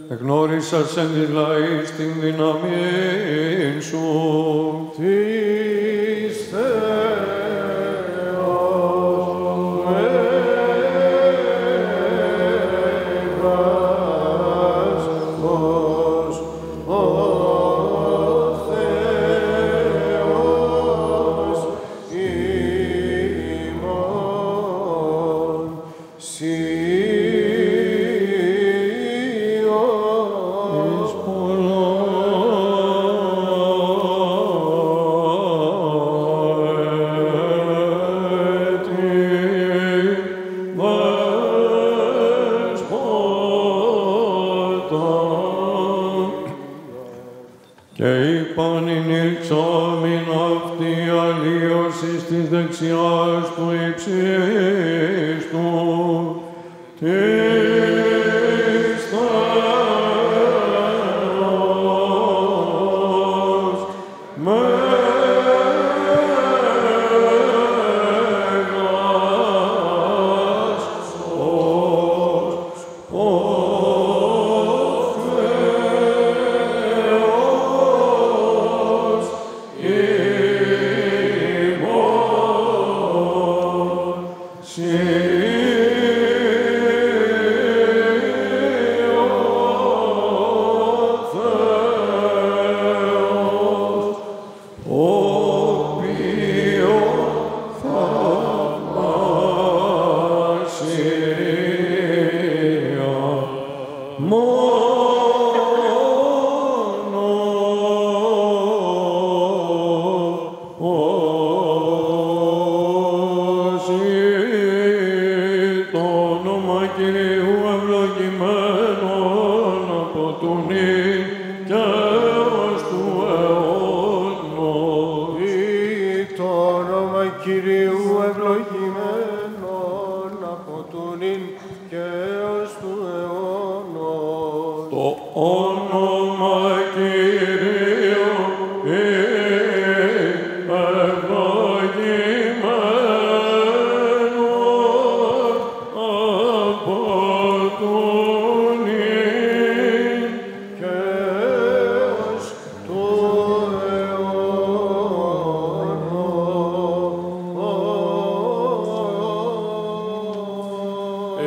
Εγνώρισας εν της λαής την δύναμη σου. Της Θεός μέγας ως ο Θεός ημών. Της δεξιάς του ύψιστου, της Θεός μέγας ως ο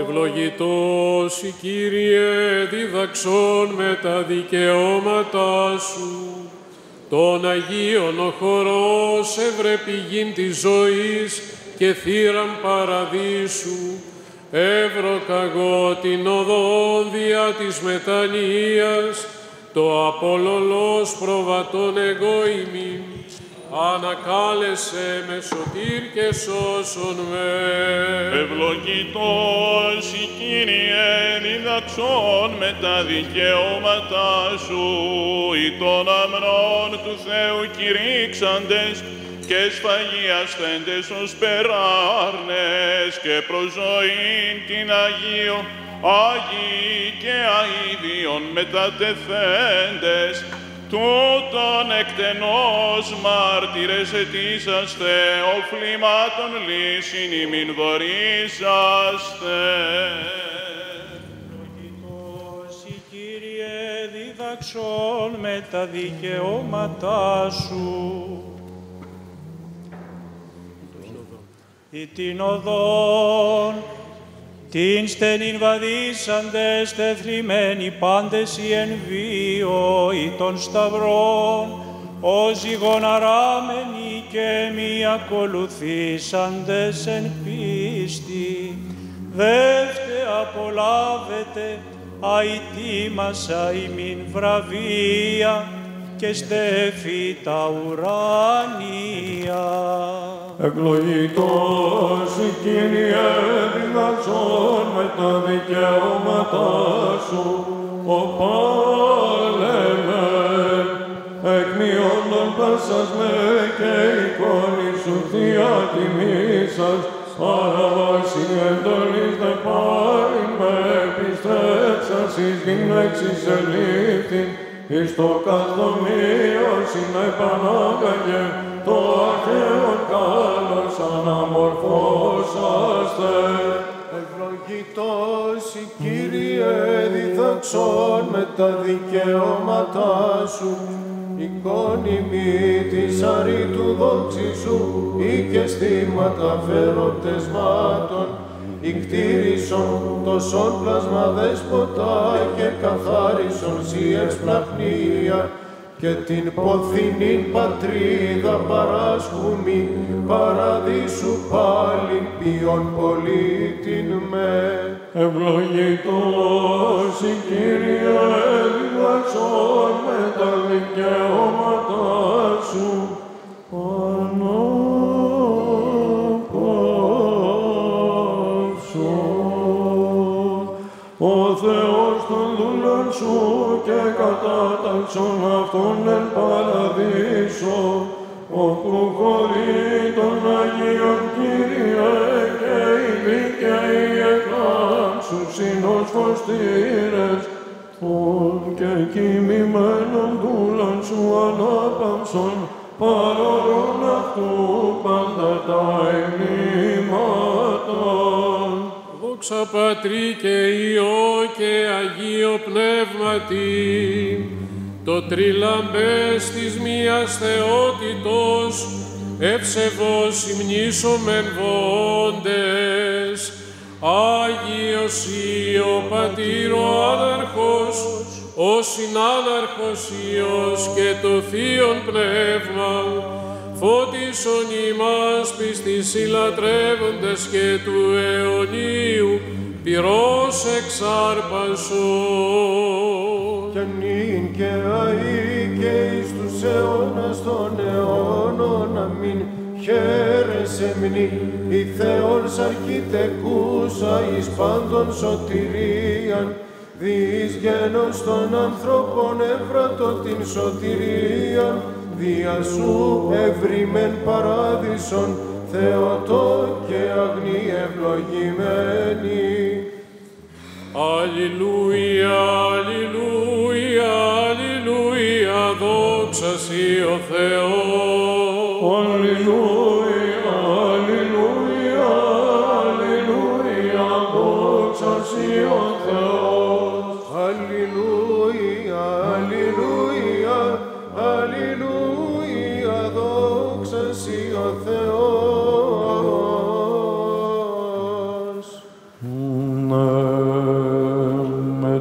Ευλογητός η Κύριε διδαξών με τα δικαιώματά Σου. Τον Αγίον ο χορός έβρε πηγήν της ζωής και θύραν παραδείσου. Εύρωκαγώ την οδόν δια της μετανοίας, το απολολός προβατών εγώ ημί. ανακάλεσε με σωτήρ και σώσον με. Ευλογητός η Κύριε διδαξών με τα δικαιώματά σου, ή των αμνών του Θεού κηρύξαντες και σφαγιασθέντες ως περάρνες και προς ζωήν την Αγίο, Άγιοι και αηδίων μετατεθέντες, τούτον εκτενώς μάρτυρες ετήσαστε, οφλημάτων λύσιν ημιν δωρήσαστε. Ευλογητός η Κύριε διδαξών με τα δικαιώματά σου, ή την οδόν, την στενήν βαδίσαντες τεθλιμμένοι πάντες οι εν βίο ή των σταυρών, ως ζυγοναράμενοι και μη ακολουθήσαντες εν πίστη, δεύτε απολάβετε αητήμασα ημίν βραβεία και στέφη τα ουράνια. Ευλογητός η Κύριε διδαξών με τα δικαιώματά σου, ο πάλεμεν, εκμειώντων πάσας με και εικόνη σου θεία τιμήσας, παραβάσει εντολής δε πάρειν με επιστρέψας εις γυναίξης ελήφθην, εις το καθομείο συνεπανάγαγε το αρχαίον καλός αναμορφώσαστε. Ευλογητός η Κύριε διδαξών με τα δικαιώματά σου, εικόνιμη της αρήτου δόξης σου, ή και στήματα φεροπτεσμάτων, κτήρισον τόσον πλάσμα δέσποτα και καθάρισον σοι ευσπλαχνία, και την ποθηνήν πατρίδα παράσχουμη, παραδείσου πάλιν ποιον πολίτην με. Ευλογητός η Κύριε διδαξών με τα δικαιώματά σου, ο Θεός των δούλων σου και κατάταξον αυτόν εν παραδείσο, όπου χωρεί των Αγίων Κύριε και οι δίκαιοι εκλάμψουσιν ως φωστήρες, των και κοιμημένων δούλων σου ανάπαυσον, παρορών αυτού πάντα τα εγνήματα. Δόξα Πατρί και Υιό και Αγίο Πνεύματι, το τριλαμπές της μίας θεότητος, ευσεβώς υμνήσομεν βόντες, Άγιος Υιό Πατήρ ο Άναρχος, ο Συνάναρχος Υιός και το Θείον Πνεύμα, φώτισον ημάς πιστής συλλατρεύοντες και του αιωνίου πυρός εξάρπασον. Και νυν και αεί και εις τους αιώνας των αιώνων, αμήν. Χαίρεσαι μνη, η Θεός αρχιτεκούσα εις πάντων σωτηρίαν, διείς γένος των ανθρώπων έβρατο την σωτηρίαν, δια σου ευρύμεν παράδεισον, Θεοτό και αγνή ευλογημένη. Αλληλούια, αλληλούια, αλληλούια, δόξα σοι ο Θεός. Αλληλούια, αλληλούια, αλληλούια, δόξα σοι ο Θεός. Αλληλούια, αλληλούια, αλληλούια, δόξα σοι ο Θεός. Με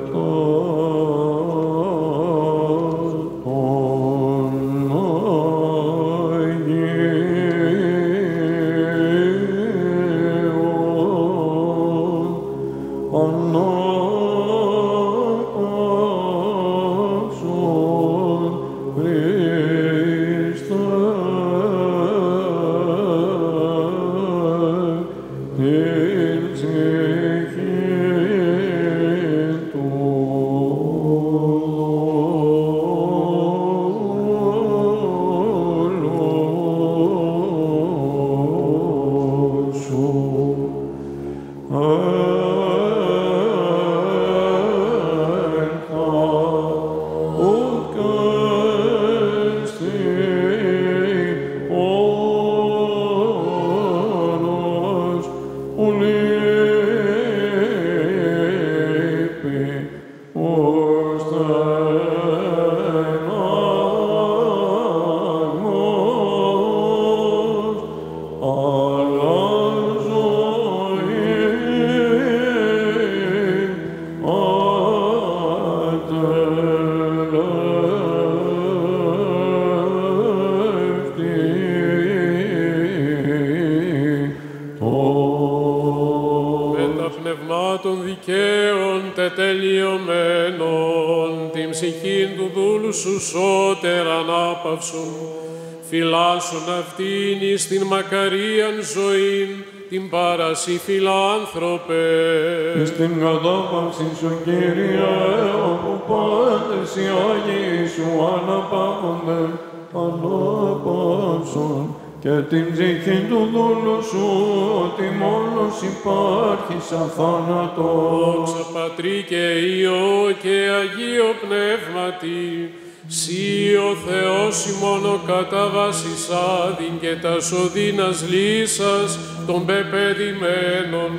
Φυλάσσον αυτήν εις την μακαρίαν ζωήν, την παρασύ φιλάνθρωπε. Εις την κατάπαυση σου, Κύριε, όπου πάντες οι Άγιοι σου αναπαύονται, ανάπαυσον και την ψυχή του δούλου σου, ότι μόνος υπάρχεις αθάνατος. Δόξα Πατρί και Υιό και Αγίο Πνεύματι, Συ ο Θεός ημών καταβάσεις άδειν και τας οδύνας λύσας των πεπαιδημένων,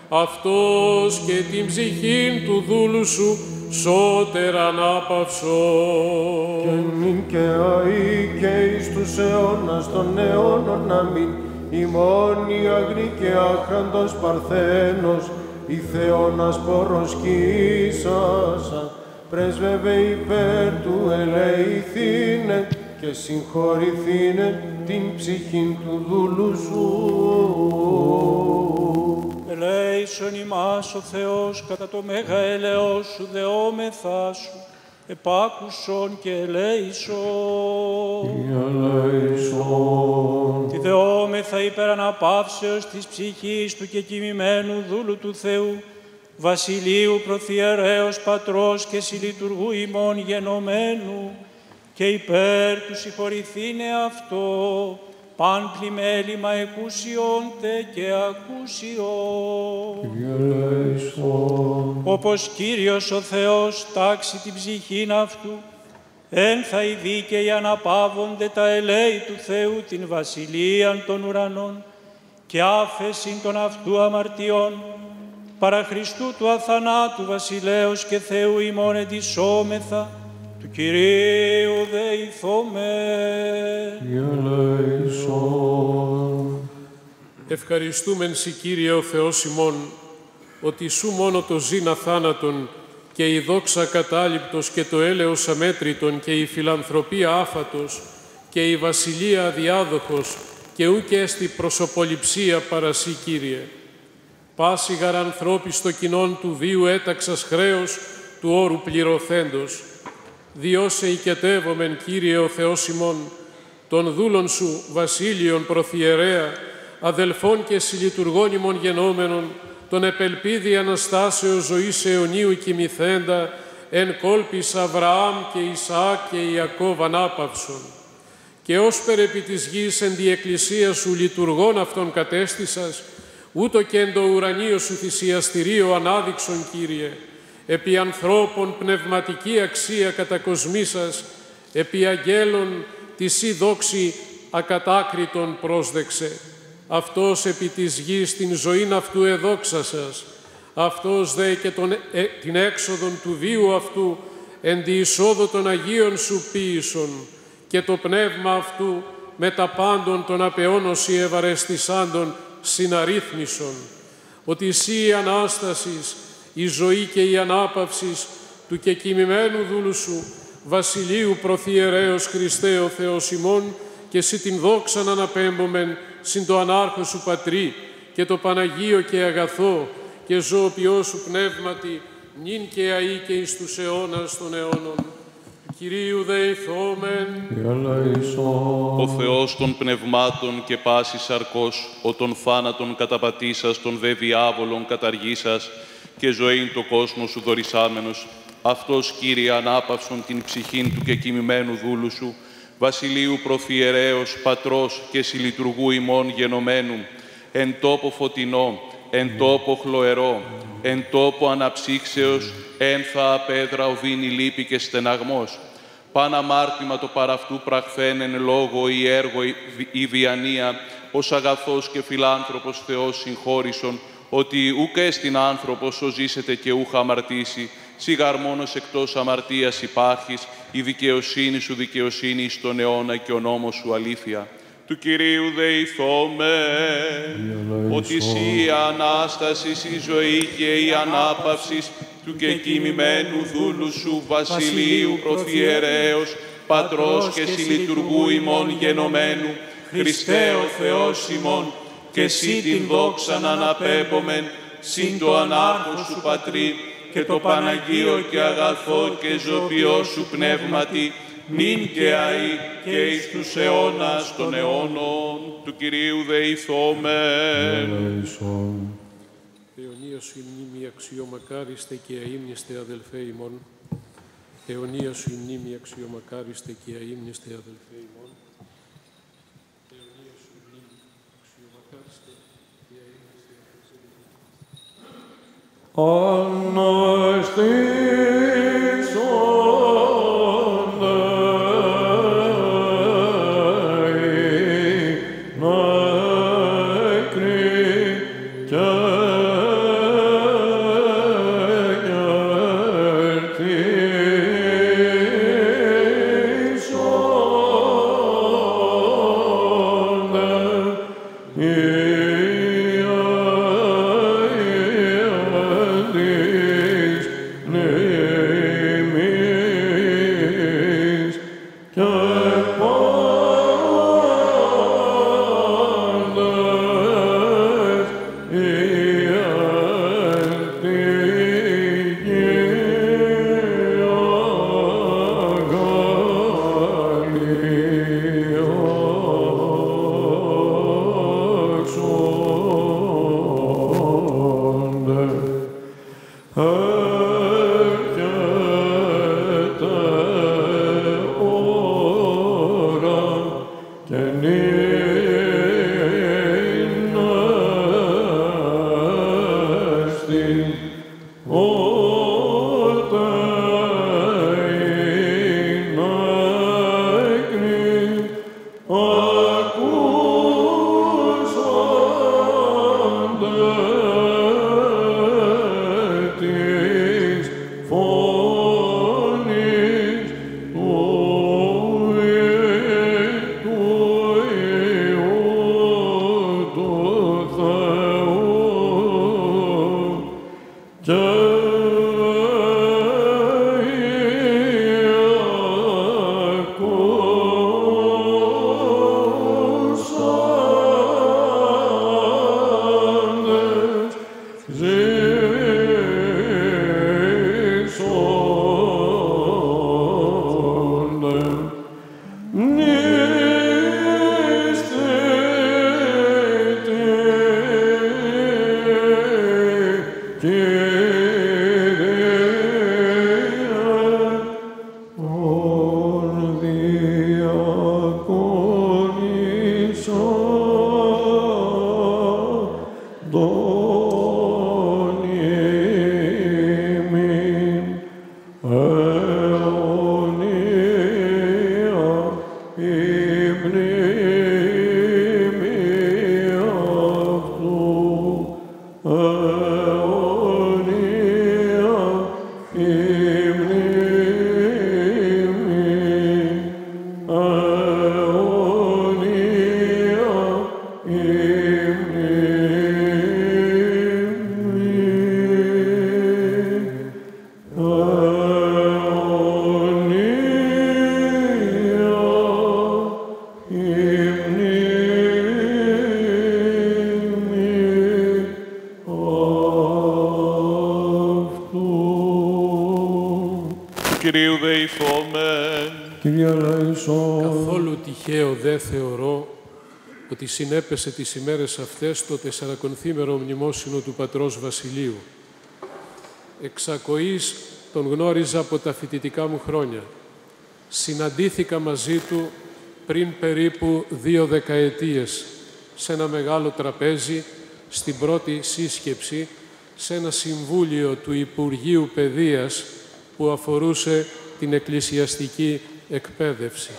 αυτός και την ψυχήν του δούλου σου σώτερα ανάπαυσον. Και νυν και αεί και εις τους αιώνας των αιώνων αμήν, ημών η αγνή και άχραντος Παρθένος, η Θεώνας προσκύσασα, πρέσβευε υπέρ του ελεηθήνε και συγχωρηθήνε την ψυχήν του δούλου σου. Ελέησον ημάς ο Θεός κατά το μέγα έλεος σου δεόμεθά σου, επάκουσον και ελέησον. Τη δεόμεθα υπέρ αναπαύσεως της ψυχής του και κοιμημένου δούλου του Θεού, Βασιλείου Προθιερέως Πατρός και Συλλειτουργού ημών γενομένου, και υπέρ του συγχωρηθήνε αυτό, παν πλημέλημα εκούσιον τε και ακούσιον. Όπως Κύριος ο Θεός τάξει την ψυχήν αυτού, εν θα οι δίκαιοι αναπαύονται τα ελέη του Θεού την βασιλείαν των ουρανών και άφεσιν των αυτού αμαρτιών, παρά Χριστού του αθανάτου βασιλέως και Θεού ημών εντισσόμεθα, του Κυρίου δεηθώμε. Ευχαριστούμεν Συ, Κύριε ο Θεός ημών, ότι Σου μόνο το ζήν αθάνατον και η δόξα ακατάληπτος και το έλεος αμέτρητον και η φιλανθρωπία άφατος και η βασιλεία αδιάδοχος και ούκ έστι προσωποληψία παρά Συ, Κύριε. Πάση γαρ ανθρώπη στο κοινόν του βίου έταξας χρέος του όρου πληρωθέντος. Διώσε οικετεύομεν, Κύριε ο Θεός ημών, των δούλων Σου, βασίλειων προθιερέα, αδελφών και συλλειτουργών ημών γενόμενων, τον επελπίδη Αναστάσεως ζωής αιωνίου κοιμηθέντα, εν κόλπης Αβραάμ και Ισαάκ και Ιακώβ ανάπαυσον. Και όσπερ επί της γης εν τη εκκλησία Σου λειτουργών αυτών κατέστησας, ούτω και εν το ουρανίο Σου θυσιαστηρίο ανάδειξον, Κύριε, επί ανθρώπων πνευματική αξία κατακοσμήσας, επί αγγέλων τη Σύ δόξη ακατάκριτον πρόσδεξε. Αυτός επί της γης την ζωήν αυτού εδόξασας, αυτός δε και την έξοδον του βίου αυτού εν τη εισόδο των Αγίων Σου ποίησον, και το πνεύμα αυτού με τα πάντων των απεώνωση ευαρεστησάντων συναρρύθμισον, ότι Σύ η Ανάστασης, η ζωή και η ανάπαυσης του και κοιμημένου δούλου Σου, Βασιλείου Προθιερέως Χριστέ ο Θεός ημών, και Σύ την δόξαν αναπέμπομεν συν το ανάρχο Σου Πατρί και το Παναγίο και αγαθό και ζωοποιό Σου Πνεύματι, νυν και αεί και εις τους αιώνας των αιώνων. Κυρίου δεηθόμεν. Ο Θεός των πνευμάτων και πάσης σαρκός, ο των θάνατον καταπατήσας, των δε διάβολων καταργήσας και ζωήν το κόσμο σου δωρησάμενος, αυτός, Κύριε, ανάπαυσον την ψυχήν του και κοιμημένου δούλου σου, βασιλείου προφιερέως, πατρός και συλλειτουργού ημών γενομένου, εν τόπο φωτεινό, εν τόπο χλωερό, εν τόπο αναψύξεως, ένθα απέδρα οδύνη λύπη και στεναγμός. Παν αμάρτημα το παραυτού πραχθέν εν λόγω ή έργο ή διανία, ως αγαθός και φιλάνθρωπος Θεός συγχώρησον, ότι ούκ έστιν άνθρωπος ο ζήσεται και ούχα αμαρτήσει, σιγάρ μόνος εκτός αμαρτίας υπάρχεις, η δικαιοσύνη σου δικαιοσύνη εις τον αιώνα και ο νόμος σου αλήθεια. Του Κυρίου δεηθώμε, ότι εσύ η Ανάστασης, η ζωή και η ανάπαυσης του και κοιμημένου δούλου σου, βασιλείου προφιερέως, πατρός και συλλειτουργού ημών γενομένου, Χριστέ ο Θεός ημών, και εσύ την δόξαν αναπέμπομεν, συν το ανάρχο σου Πατρί, και το Παναγίο και αγαθό και ζωοποιό σου πνεύματι, νυν και αεί και εις τους αιώνας των αιώνων, του Κυρίου δεηθόμεν. Αιωνία σου η μνήμη αξιομακάριστε και αείμνηστε αδελφέ ημών. Αιωνία σου η μνήμη αξιομακάριστε και αείμνηστε αδελφέ ημών. Αιωνία σου η μνήμη αξιομακάριστε και αείμνηστε αδελφέ Κυρίου δεηθόμεν. Κύριε ελέησον. Καθόλου τυχαίο δεν θεωρώ ότι συνέπεσε τις ημέρες αυτές το 40ήμερο μνημόσυνο του πατρός Βασιλείου. Εξακοής τον γνώριζα από τα φοιτητικά μου χρόνια. Συναντήθηκα μαζί του πριν περίπου 2 δεκαετίες σε ένα μεγάλο τραπέζι στην πρώτη σύσκεψη σε ένα συμβούλιο του Υπουργείου Παιδείας που αφορούσε την εκκλησιαστική εκπαίδευση.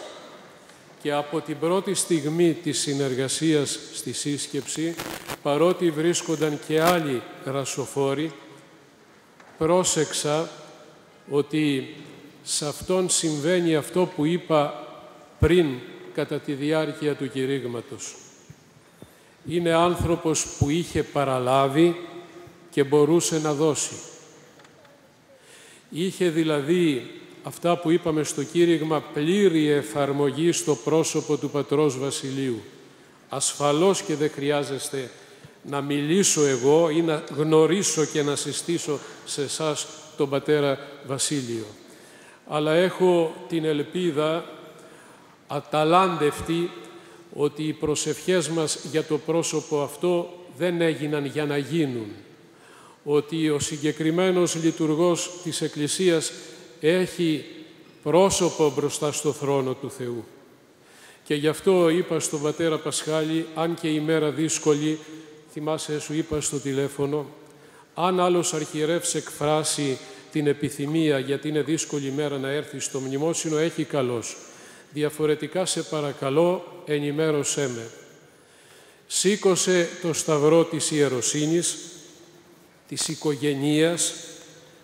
Και από την πρώτη στιγμή της συνεργασίας στη σύσκεψη, παρότι βρίσκονταν και άλλοι ρασοφόροι, πρόσεξα ότι σε αυτόν συμβαίνει αυτό που είπα πριν κατά τη διάρκεια του κηρύγματος. Είναι άνθρωπος που είχε παραλάβει και μπορούσε να δώσει. Είχε δηλαδή αυτά που είπαμε στο κήρυγμα πλήρη εφαρμογή στο πρόσωπο του πατρός Βασιλείου. Ασφαλώς και δεν χρειάζεστε να μιλήσω εγώ ή να γνωρίσω και να συστήσω σε εσάς τον πατέρα Βασίλειο. Αλλά έχω την ελπίδα αταλάντευτη ότι οι προσευχές μας για το πρόσωπο αυτό δεν έγιναν για να γίνουν. Ότι ο συγκεκριμένος λειτουργός της Εκκλησίας έχει πρόσωπο μπροστά στο θρόνο του Θεού. Και γι' αυτό είπα στον πατέρα Πασχάλη, αν και η μέρα δύσκολη, θυμάσαι σου είπα στο τηλέφωνο, αν άλλος αρχιερεύς εκφράσει την επιθυμία γιατί είναι δύσκολη μέρα να έρθει στο μνημόσυνο, έχει καλώς. Διαφορετικά σε παρακαλώ, ενημέρωσέ με. Σήκωσε το σταυρό της ιεροσύνης, της οικογενείας,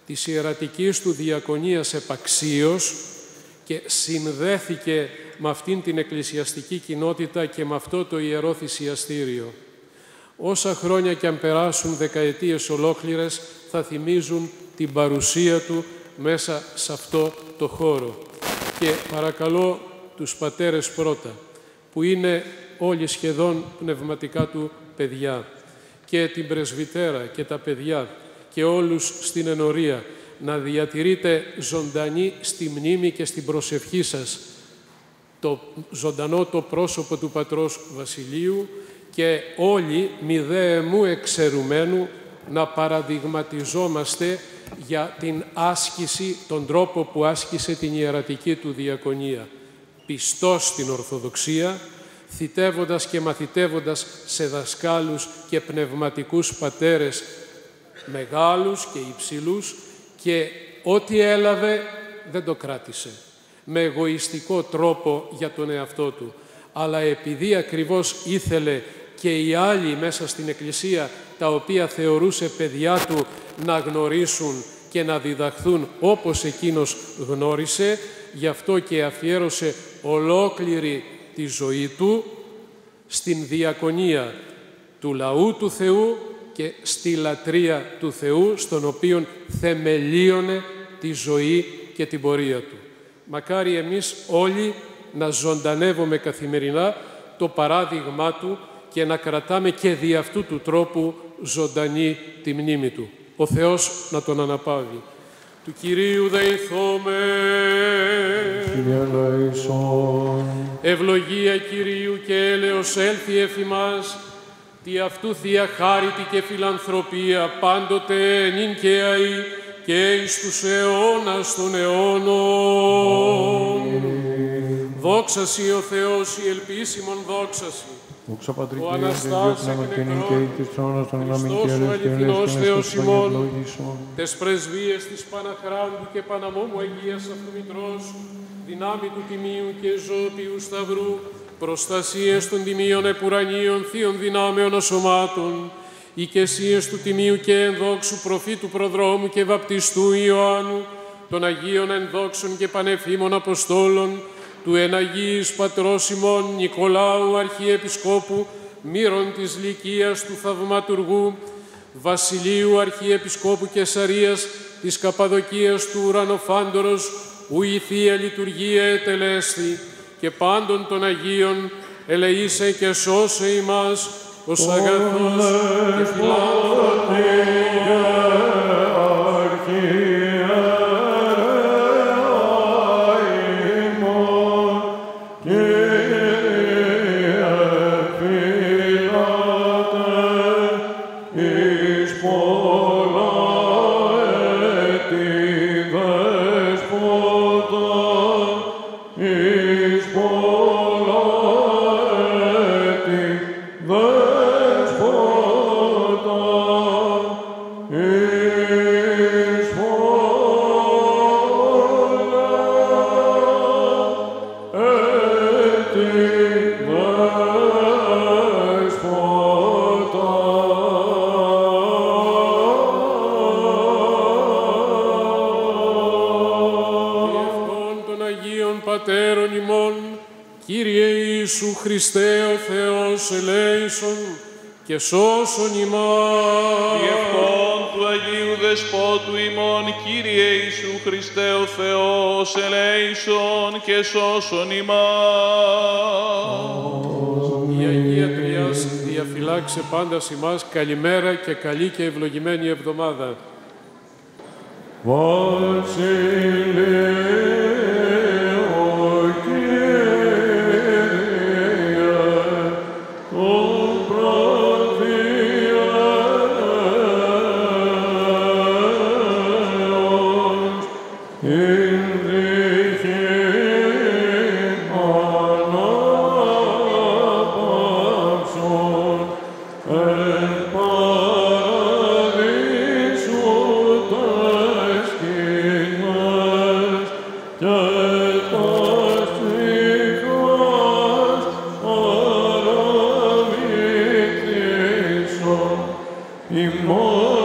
της ιερατικής του διακονίας επαξίως και συνδέθηκε με αυτήν την εκκλησιαστική κοινότητα και με αυτό το ιερό θυσιαστήριο. Όσα χρόνια κι αν περάσουν δεκαετίες ολόκληρες, θα θυμίζουν την παρουσία του μέσα σε αυτό το χώρο. Και παρακαλώ τους πατέρες πρώτα, που είναι όλοι σχεδόν πνευματικά του παιδιά, και την πρεσβυτέρα και τα παιδιά και όλους στην ενορία, να διατηρείτε ζωντανή στη μνήμη και στην προσευχή σας το ζωντανό το πρόσωπο του πατρός Βασιλείου και όλοι μηδέεμου εξαιρουμένου να παραδειγματιζόμαστε για την άσκηση, τον τρόπο που άσκησε την ιερατική του διακονία. Πιστός στην Ορθοδοξία, θητεύοντας και μαθητεύοντας σε δασκάλους και πνευματικούς πατέρες μεγάλους και υψηλούς και ό,τι έλαβε δεν το κράτησε με εγωιστικό τρόπο για τον εαυτό του. Αλλά επειδή ακριβώς ήθελε και οι άλλοι μέσα στην Εκκλησία, τα οποία θεωρούσε παιδιά του, να γνωρίσουν και να διδαχθούν όπως εκείνος γνώρισε, γι' αυτό και αφιέρωσε ολόκληρη τη ζωή του στην διακονία του λαού του Θεού και στη λατρεία του Θεού, στον οποίον θεμελίωνε τη ζωή και την πορεία του. Μακάρι εμείς όλοι να ζωντανεύουμε καθημερινά το παράδειγμά του και να κρατάμε και δι' αυτού του τρόπου ζωντανή τη μνήμη του. Ο Θεός να τον αναπαύει. Του Κυρίου δεηθώμε. Κύριε ελέησον. Ευλογία Κυρίου και έλεος έλθει εφ' ημάς, τη αυτού θεία χάριτη και φιλανθρωπία πάντοτε νυν και αεί και εις τους αιώνας των αιώνων. Δόξα Σοι ο Θεός, η ελπίσιμον δόξα Σοι. Δόξα Πατρί Ο και Αναστάς Υιός και νεκρών, και εις τους αιώνας των αιώνων, Χριστός και ο ελέης και αληθινός Θεός ημών, ευλογήσον. τες πρεσβείες της Παναχράντου και Παναμόμου Αγίας Αυτομητρός, δυνάμει του Τιμίου και Ζώπιου Σταυρού, προστασίες των Τιμίων Επουρανίων Θείων Δυνάμεων Ασωμάτων, οικεσίες του Τιμίου και ενδόξου προφήτου Προδρόμου και βαπτιστού Ιωάννου, των Αγίων ενδόξων και πανεφήμων Αποστόλων, του εναγίης Πατρός ημών Νικολάου Αρχιεπισκόπου, Μύρων της Λυκίας του Θαυματουργού, Βασιλείου Αρχιεπισκόπου Κεσαρίας, της Καπαδοκίας του Ουρανοφάντορος, ου η Θεία Λειτουργία ετελέσθη, και πάντων των Αγίων ελεήσε και σώσε ημάς, ως αγαθός και φιλάνθρωπος. Κύριε Ιησού Χριστέ ο Θεός ελέησον και σώσον ημάς. Διευχών του Αγίου Δεσπότου ημών, Κύριε Ιησού Χριστέ ο Θεός ελέησον και σώσον ημάς. Η Αγία Τριάς διαφυλάξε πάντα ημάς. Καλημέρα και καλή και ευλογημένη εβδομάδα. Immo